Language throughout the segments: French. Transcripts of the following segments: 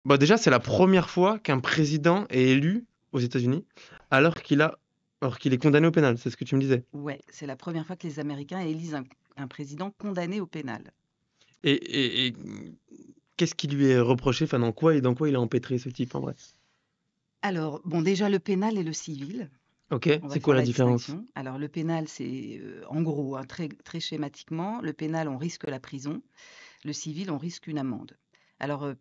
Bon, déjà, c'est la première fois qu'un président est élu aux États-Unis alors qu'il a, alors qu'il est condamné au pénal. C'est ce que tu me disais. Ouais, c'est la première fois que les Américains élisent un président condamné au pénal. Et qu'est-ce qui lui est reproché? Enfin, dans quoi il a empêtré ce type en vrai? Alors, bon, déjà, le pénal et le civil, Ok, on va c'est quoi faire la la différence? distinction. Alors, le pénal, c'est en gros, hein, très, très schématiquement, le pénal, on risque la prison. Le civil, on risque une amende. Alors,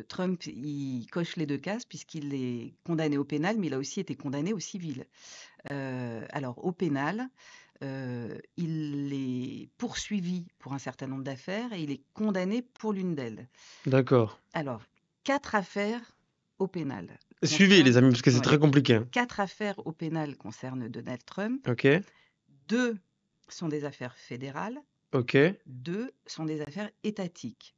Trump, il coche les deux cases puisqu'il est condamné au pénal, mais il a aussi été condamné au civil. Alors, au pénal, il est poursuivi pour un certain nombre d'affaires et il est condamné pour l'une d'elles. D'accord. Alors, 4 affaires au pénal Suivez les concernent, amis, parce que c'est ouais, très compliqué, hein. 4 affaires au pénal concernent Donald Trump, Ok, 2 sont des affaires fédérales, ok. 2 sont des affaires étatiques.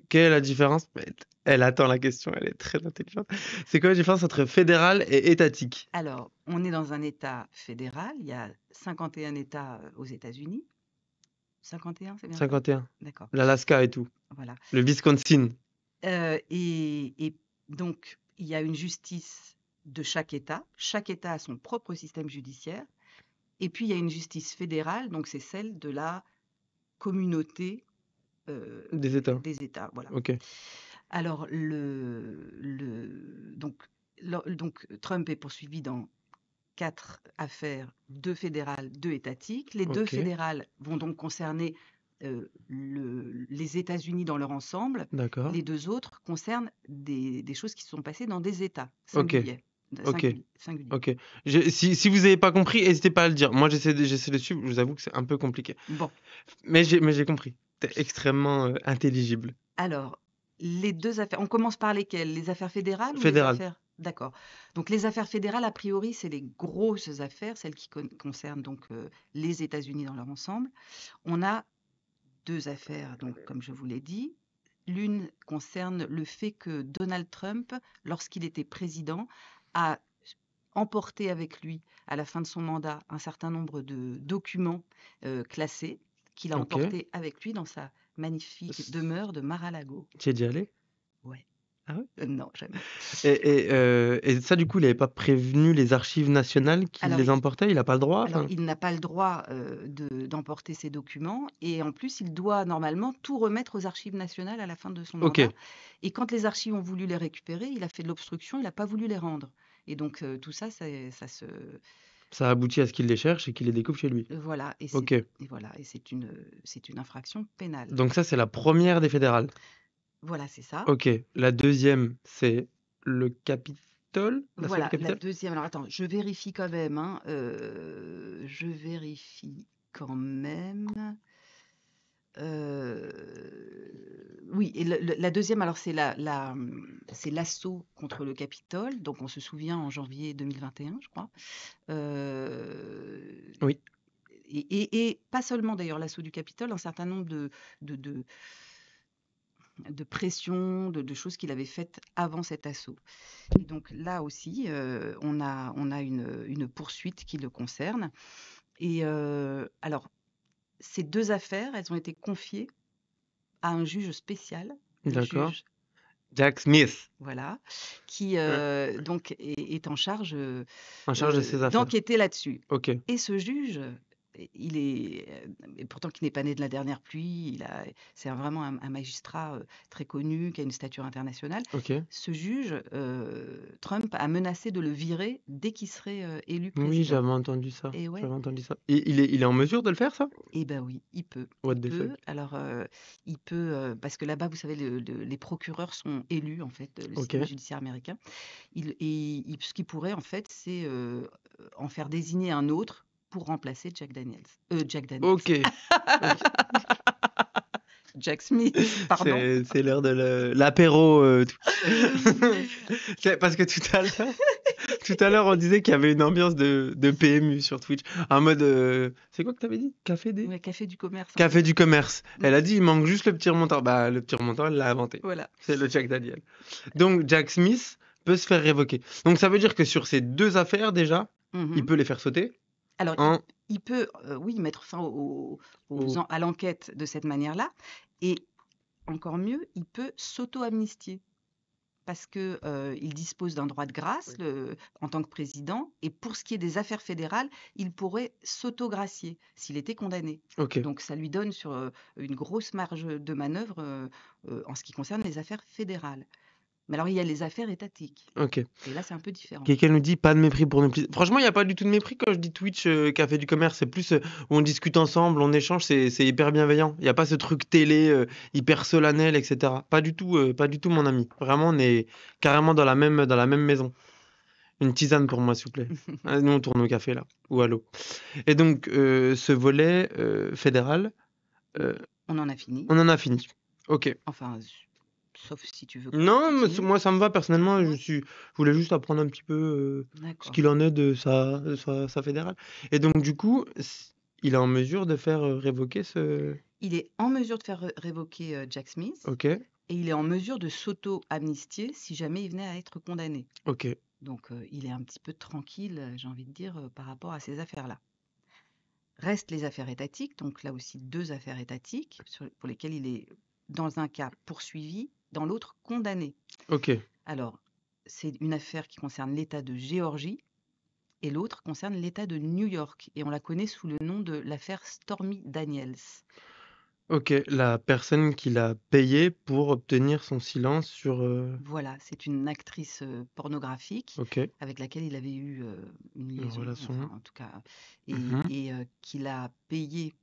Quelle est la différence? Mais elle attend la question, elle est très intelligente. C'est quoi la différence entre fédéral et étatique? Alors, on est dans un État fédéral, il y a 51 États aux États-Unis. 51, c'est bien ça? 51. D'accord, L'Alaska et tout. voilà. Le Wisconsin. Et donc, il y a une justice de chaque État. Chaque État a son propre système judiciaire. Et puis, il y a une justice fédérale, donc c'est celle de la communauté Des États. des États. Voilà. Ok. Alors, donc, Trump est poursuivi dans 4 affaires, 2 fédérales, 2 étatiques. Les 2 Ok. fédérales vont donc concerner les États-Unis dans leur ensemble. D'accord. Les 2 autres concernent des choses qui se sont passées dans des États Ok. singuliers. Ok. Singuliers. Ok. Si vous n'avez pas compris, n'hésitez pas à le dire. Moi, j'essaie de suivre. Je vous avoue que c'est un peu compliqué. Bon, Mais j'ai compris. T'es extrêmement intelligible. alors, les 2 affaires, on commence par lesquelles? Les affaires fédérales ou les Fédéral. affaires? D'accord. Donc les affaires fédérales, a priori, c'est les grosses affaires, celles qui concernent donc les États-Unis dans leur ensemble. On a 2 affaires, donc comme je vous l'ai dit. L'une concerne le fait que Donald Trump, lorsqu'il était président, a emporté avec lui, à la fin de son mandat, un certain nombre de documents classés qu'il a Ok. emportés avec lui dans sa magnifique demeure de Mar-a-Lago. Tu es déjà allé? Ouais. Ah ouais? Non, jamais. Et ça, du coup, il n'avait pas prévenu les archives nationales qu'il Alors, les emportait? Il n'a pas le droit? alors Enfin, il n'a pas le droit d'emporter ces documents et en plus, il doit normalement tout remettre aux archives nationales à la fin de son ok. mandat. Et quand les archives ont voulu les récupérer, il a fait de l'obstruction, il n'a pas voulu les rendre. Et donc, tout ça, ça se... Ça aboutit à ce qu'il les cherche et qu'il les découvre chez lui. Voilà, Ok. et voilà, et c'est une infraction pénale. Donc ça, c'est la première des fédérales. Voilà, c'est ça. Ok. La deuxième, c'est le Capitole? L'assaut du Voilà, la Capitole? deuxième. Alors attends, je vérifie quand même, hein, je vérifie quand même. Oui, et la deuxième, alors c'est l'assaut contre le Capitole. Donc on se souvient en janvier 2021, je crois. Euh, Oui. et pas seulement d'ailleurs l'assaut du Capitole, un certain nombre de, de, de pressions, de choses qu'il avait faites avant cet assaut. Et donc là aussi, on a une poursuite qui le concerne. Et alors, ces 2 affaires, elles ont été confiées à un juge spécial, le D'accord. juge, Jack Smith, voilà, qui euh, donc est en charge en charge de ces affaires. d'enquêter là-dessus. Ok. Et ce juge, il est, et pourtant qui n'est pas né de la dernière pluie, c'est vraiment un magistrat très connu, qui a une stature internationale. Ok. Ce juge, Trump a menacé de le virer dès qu'il serait élu Oui, président. j'avais entendu ça. Et ouais, J'avais entendu ça. Et il est en mesure de le faire, ça? eh ben oui, il peut. What Il the fuck? peut. Alors, il peut, parce que là-bas, vous savez, les procureurs sont élus, en fait, le Ok. système judiciaire américain. Ce qu'il pourrait, en fait, c'est en faire désigner un autre pour remplacer Jack Daniels. Jack Daniels. Ok. Ok. Jack Smith, pardon. C'est l'heure de l'apéro. Parce que tout à l'heure, on disait qu'il y avait une ambiance de PMU sur Twitch. En mode, c'est quoi que t'avais dit? Ouais, café du commerce, un peu. Café du commerce. Mm, Elle a dit, il manque juste le petit remontant. Bah, le petit remontant, elle l'a inventé. voilà. C'est le Jack Daniel. Donc, Jack Smith peut se faire révoquer. Donc, ça veut dire que sur ces deux affaires, déjà, il Mhm. peut les faire sauter Alors, en, il peut, oui, mettre fin au- à l'enquête de cette manière-là. Et encore mieux, il peut s'auto-amnistier. parce que, il dispose d'un droit de grâce, en tant que président, et pour ce qui est des affaires fédérales, il pourrait s'autogracier s'il était condamné. Ok. Donc ça lui donne une grosse marge de manœuvre, en ce qui concerne les affaires fédérales. Mais alors il y a les affaires étatiques, Ok. et là c'est un peu différent. Quelqu'un nous dit pas de mépris pour nos petits. Franchement, il n'y a pas du tout de mépris quand je dis Twitch, Café du commerce. C'est plus où on discute ensemble, on échange, c'est hyper bienveillant. Il n'y a pas ce truc télé hyper solennel, etc. Pas du tout, mon ami. Vraiment, on est carrément dans la même maison. Une tisane pour moi, s'il vous plaît. Ah, nous, on tourne au café là, ou à l'eau. Et donc, ce volet fédéral, euh, On en a fini. on en a fini. Ok. Enfin, sauf si tu veux Non, mais continuer. moi ça me va personnellement. Ouais, Je voulais juste apprendre un petit peu ce d'accord. qu'il en est de sa fédérale. Et donc, du coup, il est en mesure de faire révoquer ce. Il est en mesure de faire révoquer Jack Smith, Ok, et il est en mesure de s'auto-amnistier si jamais il venait à être condamné. ok, Donc il est un petit peu tranquille, j'ai envie de dire, par rapport à ces affaires-là. Restent les affaires étatiques, donc là aussi 2 affaires étatiques pour lesquelles il est, dans un cas, poursuivi, dans l'autre, condamné. ok, Alors, c'est une affaire qui concerne l'État de Géorgie et l'autre concerne l'État de New York, et on la connaît sous le nom de l'affaire Stormy Daniels. ok. La personne qui l'a payé pour obtenir son silence sur. Voilà, c'est une actrice, pornographique Ok, avec laquelle il avait eu, une une liaison, enfin relation. en tout cas, Mhm, qu'il a payé,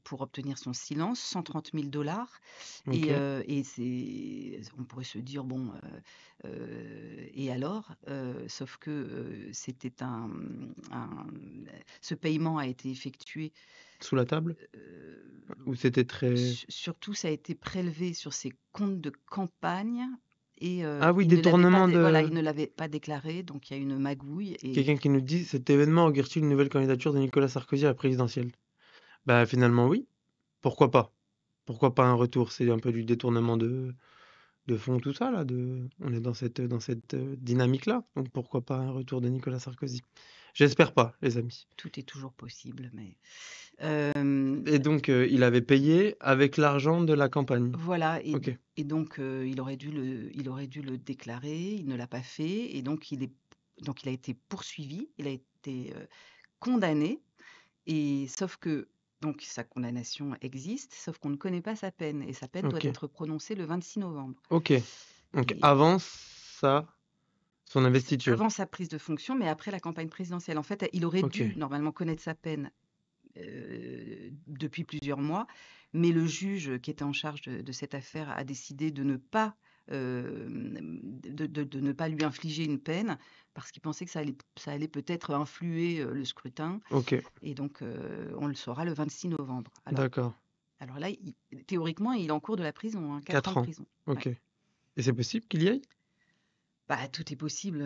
pour obtenir son silence, 130 000 ok, et c'est on pourrait se dire: «Bon, et alors?» Sauf que, c'était ce paiement a été effectué, sous la table? heu Ou c'était très. surtout, ça a été prélevé sur ses comptes de campagne, et Ah oui, il ne l'avait pas détournement voilà, de. il ne l'avait pas déclaré, donc il y a une magouille, et Quelqu'un qui nous dit cet événement augure-t-il une nouvelle candidature de Nicolas Sarkozy à la présidentielle? Bah finalement oui. Pourquoi pas? Pourquoi pas un retour? C'est un peu du détournement de fonds, tout ça là. On est dans cette dynamique-là. Donc pourquoi pas un retour de Nicolas Sarkozy? J'espère pas, les amis. tout est toujours possible, mais Et donc il avait payé avec l'argent de la campagne. voilà, Ok, et donc il aurait dû le déclarer, il ne l'a pas fait, et donc il a été poursuivi, il a été, condamné, et sauf que donc sa condamnation existe, sauf qu'on ne connaît pas sa peine, et sa peine doit ok, être prononcée le 26 novembre. ok. Donc Et avant son c'est investiture. avant sa prise de fonction, mais après la campagne présidentielle. En fait, il aurait Ok, dû normalement connaître sa peine, depuis plusieurs mois, mais le juge qui était en charge de cette affaire a décidé de ne pas, de ne pas lui infliger une peine, parce qu'il pensait que ça allait peut-être influer, le scrutin, ok, et donc on le saura le 26 novembre. d'accord. Alors là, théoriquement, il encourt de la prison, hein, 4 ans 4 de ans. prison. Ouais. Ok. Et c'est possible qu'il y aille? Bah, tout est possible,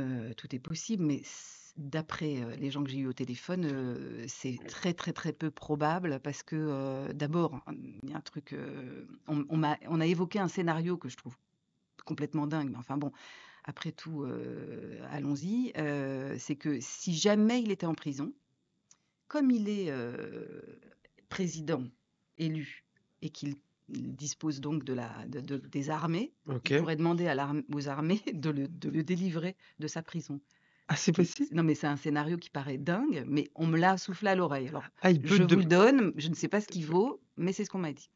mais d'après, les gens que j'ai eus au téléphone, c'est très, très, très peu probable, parce que, d'abord, il y a un truc, on a évoqué un scénario que je trouve complètement dingue, mais enfin bon, après tout, allons-y. C'est que si jamais il était en prison, comme il est, président élu, et qu'il dispose donc des armées, il Ok. pourrait demander aux armées de le délivrer de sa prison. Ah, Ce c'est qui possible? Non, mais c'est un scénario qui paraît dingue, mais on me l'a soufflé à l'oreille. Alors, Ah, il peut je de. vous le donne, je ne sais pas ce qu'il vaut, mais c'est ce qu'on m'a dit.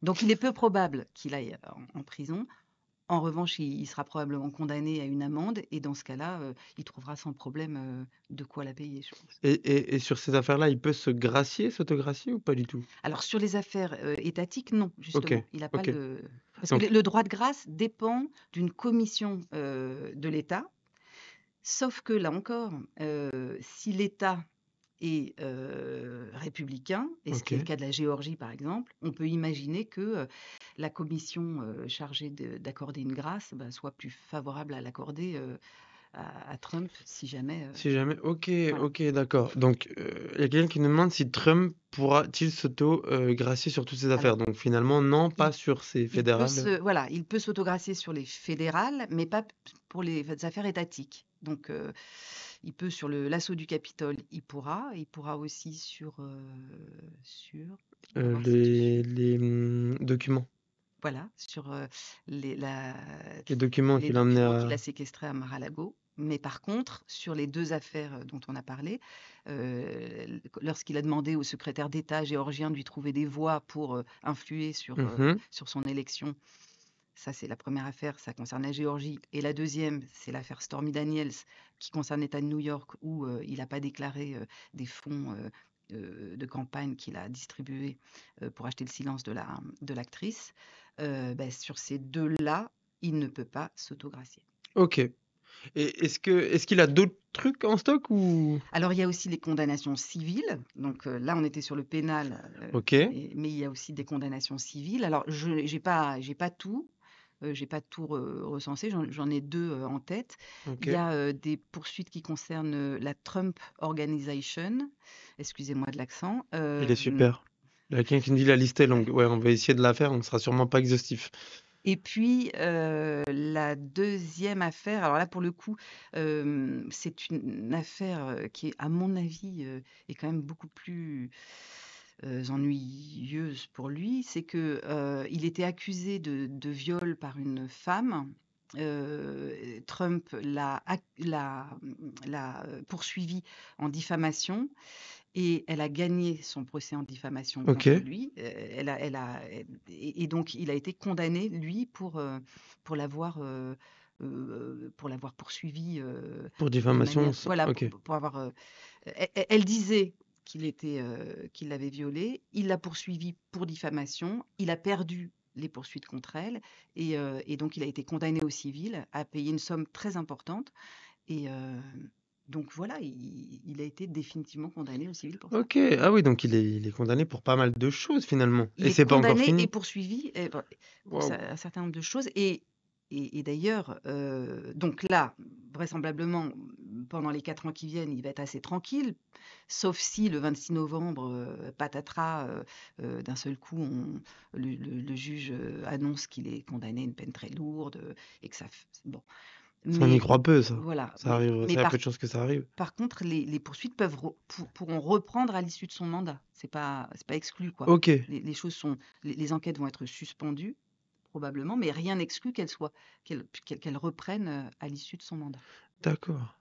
Donc il est peu probable qu'il aille en prison. En revanche, il sera probablement condamné à une amende, et dans ce cas-là, il trouvera sans problème, de quoi la payer, je pense. Et sur ces affaires-là, il peut s'autogracier ou pas du tout? Alors sur les affaires, étatiques, non, Ok, justement. Il a pas ok. le Parce que Donc, le droit de grâce dépend d'une commission, de l'État, sauf que là encore, si l'État est, républicain, et ce qui est le ok. cas de la Géorgie, par exemple, on peut imaginer que, la commission, chargée d'accorder une grâce, bah, soit plus favorable à l'accorder, à Trump, si jamais, Si jamais. Ok, voilà. ok, d'accord. Donc, il y a quelqu'un qui nous demande si Trump pourra-t-il s'auto-gracier sur toutes ces affaires. Alors, Donc, finalement, non, il pas sur ces il peut fédérales. voilà, il peut s'autogracier sur les fédérales, mais pas pour les affaires étatiques. Donc, il peut sur l'assaut du Capitole, il pourra aussi sur, on va voir si dessus. Les documents. voilà, sur les, la- Les documents les qu'il a emmenés documents qu'il à. a séquestrés à Mar-a-Lago. Mais par contre, sur les deux affaires dont on a parlé, lorsqu'il a demandé au secrétaire d'État géorgien de lui trouver des voix pour influer Mhm. sur son élection, ça c'est la première affaire, ça concerne la Géorgie. Et la deuxième, c'est l'affaire Stormy Daniels, qui concerne l'État de New York, où il n'a pas déclaré des fonds de campagne qu'il a distribués pour acheter le silence de l'actrice. Ben, sur ces deux-là, il ne peut pas s'autogracier. Ok. Et est-ce qu'il a d'autres trucs en stock ou. Alors, il y a aussi les condamnations civiles. Donc là, on était sur le pénal, Ok. mais il y a aussi des condamnations civiles. Alors, je j'ai pas tout. J'ai pas tout recensé, j'en ai deux en tête. Ok. Il y a des poursuites qui concernent la Trump Organization. Excusez-moi de l'accent. Il est super. Il y a quelqu'un qui me dit la liste est longue. Ouais, on va essayer de la faire, on ne sera sûrement pas exhaustif. Et puis, la deuxième affaire, alors là, pour le coup, c'est une affaire, qui est, à mon avis, est quand même beaucoup plus, ennuyeuse pour lui. C'est que, il était accusé de viol par une femme. Trump l'a poursuivi en diffamation et elle a gagné son procès en diffamation Ok. contre lui. Et donc il a été condamné, lui, pour l'avoir poursuivi Pour de diffamation, manière, voilà, ok. pour avoir. Elle disait qu'il l'avait violée. Il l'a poursuivi pour diffamation. Il a perdu les poursuites contre elle et donc il a été condamné au civil à payer une somme très importante. Et donc voilà, il a été définitivement condamné au civil pour ça. Ok. Ah oui, donc il est condamné pour pas mal de choses finalement. Il Et est c'est pas encore condamné et fini. poursuivi pour Waouh. un certain nombre de choses. Et d'ailleurs, donc là, vraisemblablement, pendant les 4 ans qui viennent, il va être assez tranquille, sauf si le 26 novembre, patatras, d'un seul coup, le juge annonce qu'il est condamné à une peine très lourde et que ça... Bon. Ça, on y Mais croit peu, ça. voilà, Ça arrive, mais ça a peu de chances que ça arrive. par contre, les poursuites pourront reprendre à l'issue de son mandat. C'est pas exclu, quoi. Ok, Les choses sont, les enquêtes vont être suspendues, probablement, mais rien n'exclut qu'elles reprennent à l'issue de son mandat. d'accord.